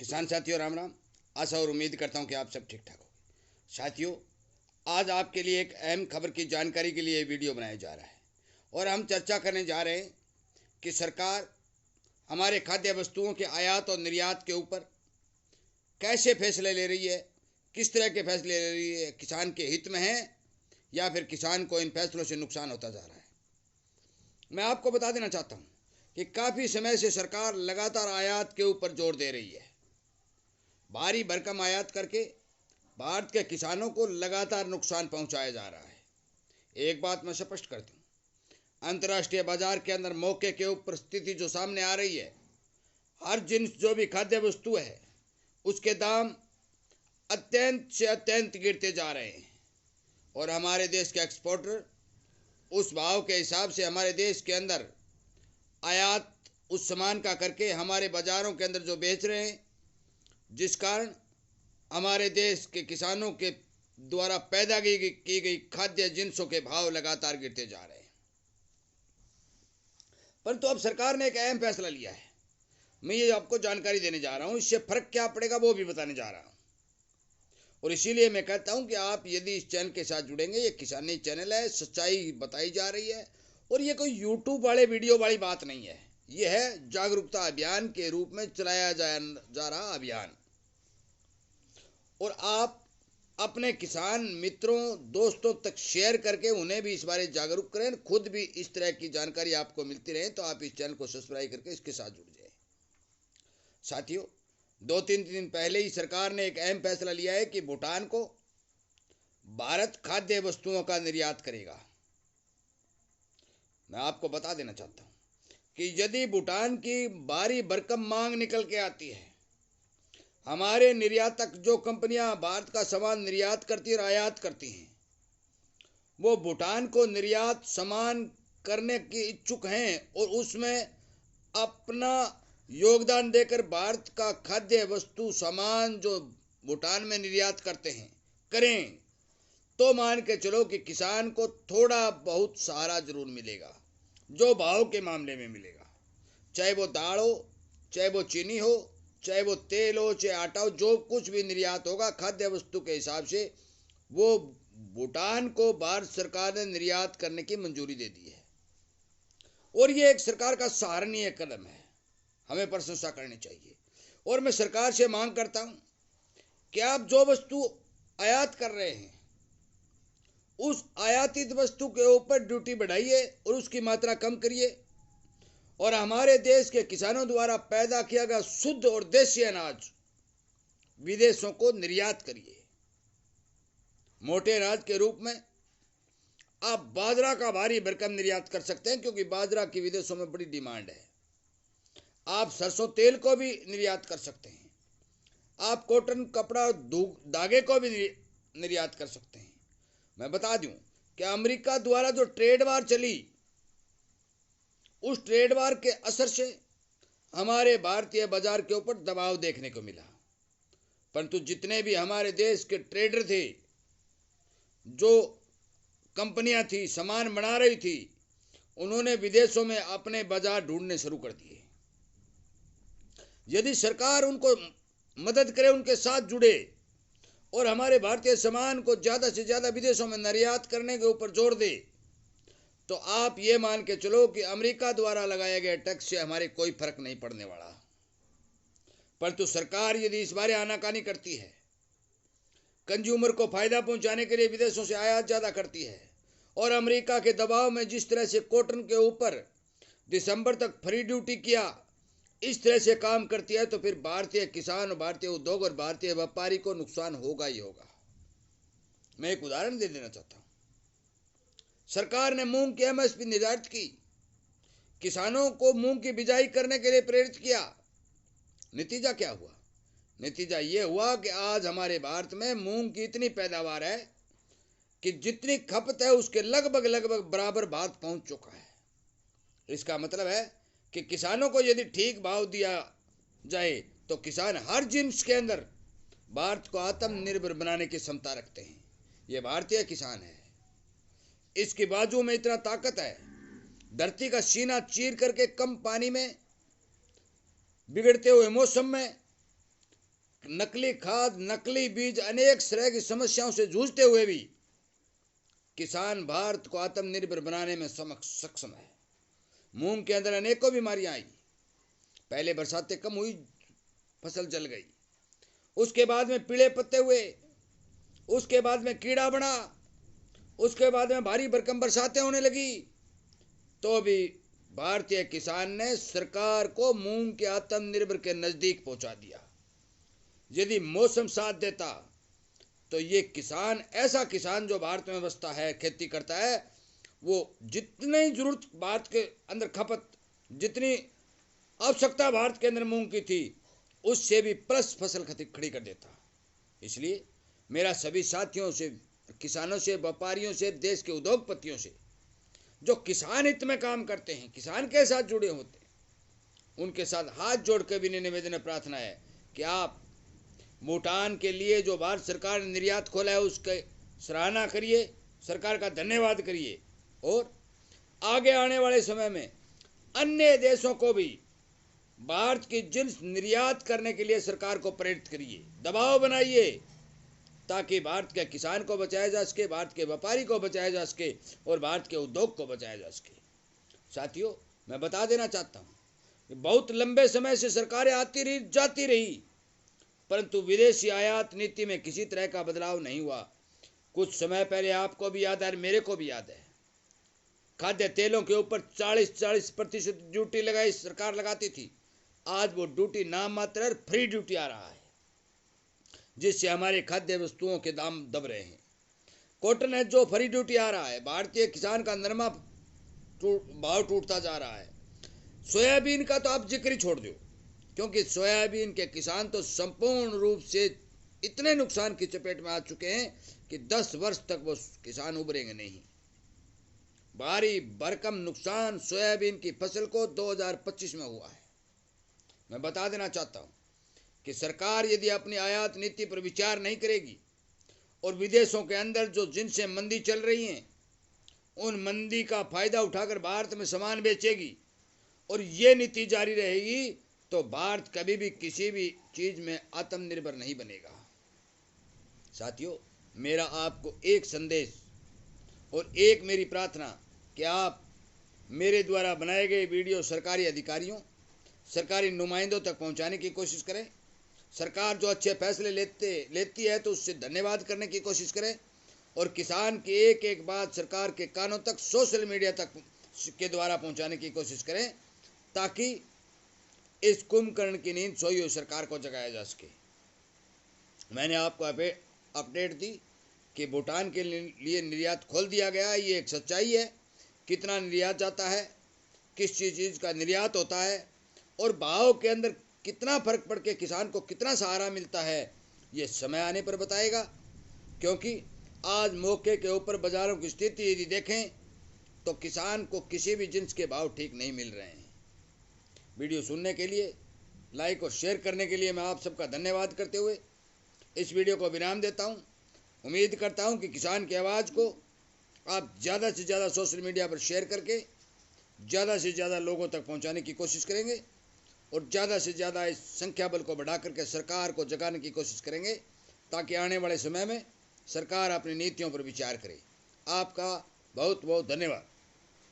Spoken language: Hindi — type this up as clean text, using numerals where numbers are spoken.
किसान साथियों राम राम। आशा और उम्मीद करता हूं कि आप सब ठीक ठाक होंगे। साथियों, आज आपके लिए एक अहम खबर की जानकारी के लिए वीडियो बनाया जा रहा है और हम चर्चा करने जा रहे हैं कि सरकार हमारे खाद्य वस्तुओं के आयात और निर्यात के ऊपर कैसे फैसले ले रही है, किस तरह के फैसले ले रही है, किसान के हित में है या फिर किसान को इन फैसलों से नुकसान होता जा रहा है। मैं आपको बता देना चाहता हूँ कि काफ़ी समय से सरकार लगातार आयात के ऊपर जोर दे रही है। भारी भरकम आयात करके भारत के किसानों को लगातार नुकसान पहुंचाया जा रहा है। एक बात मैं स्पष्ट कर दूं, अंतर्राष्ट्रीय बाजार के अंदर मौके के ऊपर स्थिति जो सामने आ रही है, हर जिन्स जो भी खाद्य वस्तु है उसके दाम अत्यंत से अत्यंत गिरते जा रहे हैं और हमारे देश के एक्सपोर्टर उस भाव के हिसाब से हमारे देश के अंदर आयात उस सामान का करके हमारे बाज़ारों के अंदर जो बेच रहे हैं, जिस कारण हमारे देश के किसानों के द्वारा पैदा की गई खाद्य जिन्सों के भाव लगातार गिरते जा रहे हैं। परंतु अब सरकार ने एक अहम फैसला लिया है। मैं ये आपको जानकारी देने जा रहा हूँ, इससे फर्क क्या पड़ेगा वो भी बताने जा रहा हूँ। और इसीलिए मैं कहता हूँ कि आप यदि इस चैनल के साथ जुड़ेंगे, ये किसानी चैनल है, सच्चाई बताई जा रही है और ये कोई यूट्यूब वाले वीडियो वाली बात नहीं है। ये है जागरूकता अभियान के रूप में चलाया जा रहा अभियान। और आप अपने किसान मित्रों दोस्तों तक शेयर करके उन्हें भी इस बारे जागरूक करें। खुद भी इस तरह की जानकारी आपको मिलती रहे तो आप इस चैनल को सब्सक्राइब करके इसके साथ जुड़ जाए। साथियों, 2-3 दिन पहले ही सरकार ने एक अहम फैसला लिया है कि भूटान को भारत खाद्य वस्तुओं का निर्यात करेगा। मैं आपको बता देना चाहता हूं कि यदि भूटान की भारी भरकम मांग निकल के आती है, हमारे निर्यातक जो कंपनियां भारत का सामान निर्यात करती और आयात करती हैं, वो भूटान को निर्यात सामान करने की इच्छुक हैं और उसमें अपना योगदान देकर भारत का खाद्य वस्तु सामान जो भूटान में निर्यात करते हैं करें, तो मान के चलो कि किसान को थोड़ा बहुत सहारा जरूर मिलेगा, जो भाव के मामले में मिलेगा। चाहे वो दाल हो, चाहे वो चीनी हो, चाहे वो तेल हो, चाहे आटा हो, जो कुछ भी निर्यात होगा खाद्य वस्तु के हिसाब से वो भूटान को भारत सरकार ने निर्यात करने की मंजूरी दे दी है। और ये एक सरकार का सराहनीय कदम है, हमें प्रशंसा करनी चाहिए। और मैं सरकार से मांग करता हूं कि आप जो वस्तु आयात कर रहे हैं उस आयातित वस्तु के ऊपर ड्यूटी बढ़ाइए और उसकी मात्रा कम करिए और हमारे देश के किसानों द्वारा पैदा किया गया शुद्ध और देसी अनाज विदेशों को निर्यात करिए। मोटे अनाज के रूप में आप बाजरा का भारी भरकम निर्यात कर सकते हैं, क्योंकि बाजरा की विदेशों में बड़ी डिमांड है। आप सरसों तेल को भी निर्यात कर सकते हैं। आप कॉटन कपड़ा और धागे को भी निर्यात कर सकते हैं। मैं बता दूं कि अमेरिका द्वारा जो ट्रेड वार चली, उस ट्रेड वार के असर से हमारे भारतीय बाजार के ऊपर दबाव देखने को मिला। परंतु जितने भी हमारे देश के ट्रेडर थे, जो कंपनियां थी सामान बना रही थी, उन्होंने विदेशों में अपने बाजार ढूंढने शुरू कर दिए। यदि सरकार उनको मदद करे, उनके साथ जुड़े और हमारे भारतीय सामान को ज़्यादा से ज़्यादा विदेशों में निर्यात करने के ऊपर जोर दे, तो आप ये मान के चलो कि अमेरिका द्वारा लगाए गए टैक्स से हमारे कोई फर्क नहीं पड़ने वाला। परंतु सरकार यदि इस बारे आनाकानी करती है, कंज्यूमर को फायदा पहुंचाने के लिए विदेशों से आयात ज़्यादा करती है और अमेरिका के दबाव में जिस तरह से कॉटन के ऊपर दिसंबर तक फ्री ड्यूटी किया, इस तरह से काम करती है, तो फिर भारतीय किसान, भारतीय उद्योग और भारतीय व्यापारी को नुकसान होगा ही होगा। मैं एक उदाहरण दे देना चाहता हूं। सरकार ने मूंग की एमएसपी निर्धारित की, किसानों को मूंग की बिजाई करने के लिए प्रेरित किया। नतीजा क्या हुआ? नतीजा ये हुआ कि आज हमारे भारत में मूंग की इतनी पैदावार है कि जितनी खपत है उसके लगभग बराबर भारत पहुंच चुका है। इसका मतलब है कि किसानों को यदि ठीक भाव दिया जाए तो किसान हर जिन्स के अंदर भारत को आत्मनिर्भर बनाने की क्षमता रखते हैं। ये भारतीय किसान है, इसकी बाजू में इतना ताकत है, धरती का सीना चीर करके कम पानी में बिगड़ते हुए मौसम में नकली खाद, नकली बीज, अनेक तरह की समस्याओं से जूझते हुए भी किसान भारत को आत्मनिर्भर बनाने में सक्षम है। मूंग के अंदर अनेकों बीमारियां आई। पहले बरसातें कम हुई, फसल जल गई। उसके बाद में पीले पत्ते हुए, उसके बाद में कीड़ा बढ़ा, उसके बाद में भारी भरकम बरसातें होने लगी। तो भी भारतीय किसान ने सरकार को मूंग के आत्मनिर्भर के नजदीक पहुंचा दिया। यदि मौसम साथ देता तो ये किसान, ऐसा किसान जो भारत में बसता है, खेती करता है, वो जितनी जरूरत भारत के अंदर खपत, जितनी आवश्यकता भारत के अंदर मूंग की थी, उससे भी प्लस फसल खड़ी कर देता। इसलिए मेरा सभी साथियों से, किसानों से, व्यापारियों से, देश के उद्योगपतियों से जो किसान हित में काम करते हैं, किसान के साथ जुड़े होते हैं, उनके साथ हाथ जोड़ के विनय निवेदन प्रार्थना है कि आप भूटान के लिए जो भारत सरकार ने निर्यात खोला है उसके सराहना करिए, सरकार का धन्यवाद करिए, और आगे आने वाले समय में अन्य देशों को भी भारत की जिन्स निर्यात करने के लिए सरकार को प्रेरित करिए, दबाव बनाइए, ताकि भारत के किसान को बचाया जा सके, भारत के व्यापारी को बचाया जा सके और भारत के उद्योग को बचाया जा सके। साथियों, मैं बता देना चाहता हूँ कि बहुत लंबे समय से सरकारें आती रही, जाती रही, परंतु विदेशी आयात नीति में किसी तरह का बदलाव नहीं हुआ। कुछ समय पहले आपको भी याद है, मेरे को भी याद है, खाद्य तेलों के ऊपर 40% ड्यूटी लगाई, सरकार लगाती थी। आज वो ड्यूटी नाम मात्र है, फ्री ड्यूटी आ रहा है, जिससे हमारे खाद्य वस्तुओं के दाम दब रहे हैं। कॉटन है जो फ्री ड्यूटी आ रहा है, भारतीय किसान का नरमा भाव टूटता जा रहा है। सोयाबीन का तो आप जिक्र ही छोड़ दो, क्योंकि सोयाबीन के किसान तो संपूर्ण रूप से इतने नुकसान की चपेट में आ चुके हैं कि 10 वर्ष तक वो किसान उभरेंगे नहीं। भारी भरकम नुकसान सोयाबीन की फसल को 2025 में हुआ है। मैं बता देना चाहता हूं कि सरकार यदि अपनी आयात नीति पर विचार नहीं करेगी और विदेशों के अंदर जो जिनसे मंदी चल रही है, उन मंदी का फायदा उठाकर भारत में सामान बेचेगी और ये नीति जारी रहेगी, तो भारत कभी भी किसी भी चीज में आत्मनिर्भर नहीं बनेगा। साथियों, मेरा आपको एक संदेश और एक मेरी प्रार्थना कि आप मेरे द्वारा बनाए गए वीडियो सरकारी अधिकारियों, सरकारी नुमाइंदों तक पहुंचाने की कोशिश करें। सरकार जो अच्छे फैसले लेती है तो उससे धन्यवाद करने की कोशिश करें, और किसान की एक एक बात सरकार के कानों तक, सोशल मीडिया तक के द्वारा पहुंचाने की कोशिश करें, ताकि इस कुंभकर्ण की नींद सोई हुई सरकार को जगाया जा सके। मैंने आपको अपडेट दी कि भूटान के लिए निर्यात खोल दिया गया है, ये एक सच्चाई है। कितना निर्यात जाता है, किस चीज़ का निर्यात होता है, और भाव के अंदर कितना फर्क पड़ के किसान को कितना सहारा मिलता है, ये समय आने पर बताएगा। क्योंकि आज मौके के ऊपर बाजारों की स्थिति यदि देखें तो किसान को किसी भी जिन्स के भाव ठीक नहीं मिल रहे हैं। वीडियो सुनने के लिए, लाइक और शेयर करने के लिए मैं आप सबका धन्यवाद करते हुए इस वीडियो को विराम देता हूं। उम्मीद करता हूं कि किसान की आवाज़ को आप ज़्यादा से ज़्यादा सोशल मीडिया पर शेयर करके ज़्यादा से ज़्यादा लोगों तक पहुंचाने की कोशिश करेंगे, और ज़्यादा से ज़्यादा इस संख्या बल को बढ़ा करके सरकार को जगाने की कोशिश करेंगे, ताकि आने वाले समय में सरकार अपनी नीतियों पर विचार करे। आपका बहुत बहुत धन्यवाद।